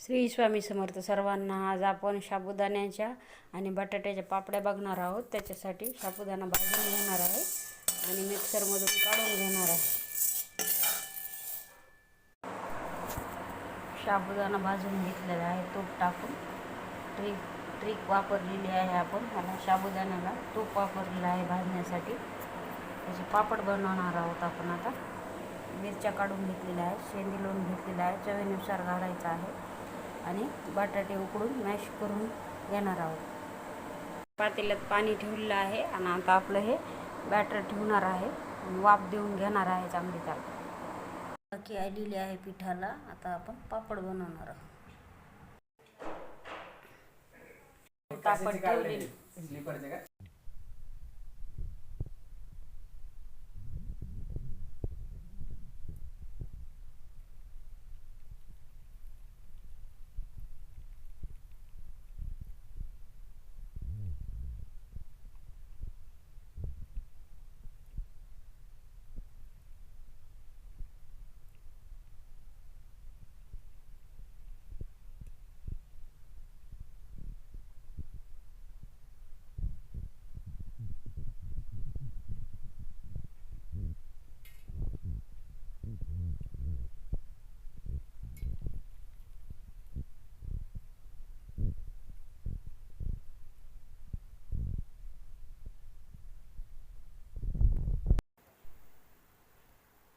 श्री स्वामी समर्थ सर्वांना. आज आपण साबुदाण्याच्या आणि बटाट्याच्या पापड्या बघणार आहोत. त्याच्यासाठी साबुदाणा भाजून घेणार आहे आणि मिक्सरमधून काढून घेणार आहे. साबुदाणा भाजून घेतलेला आहे तूप टाकून. ट्रिक वापरलेली आहे आपण. ह्याला साबुदाण्याला तूप वापरलेलं आहे भाजण्यासाठी. त्याचे पापड बनवणार आहोत आपण. आता मिरच्या काढून घेतलेल्या आहेत, शेंदी लावून घेतलेला आहे, चवीनुसार घालायचं आहे आणि बटाटे उकडून मॅश करून घेणार आहोत. पातेल्यात पाणी ठेवलेलं आहे आणि आता आपलं हे बॅटर ठेवणार आहे. वाफ देऊन घेणार आहे चांगली त्याला. बाकी आलेली आहे पिठाला. आता आपण पापड बनवणार आहोत. पापड ठेवलेले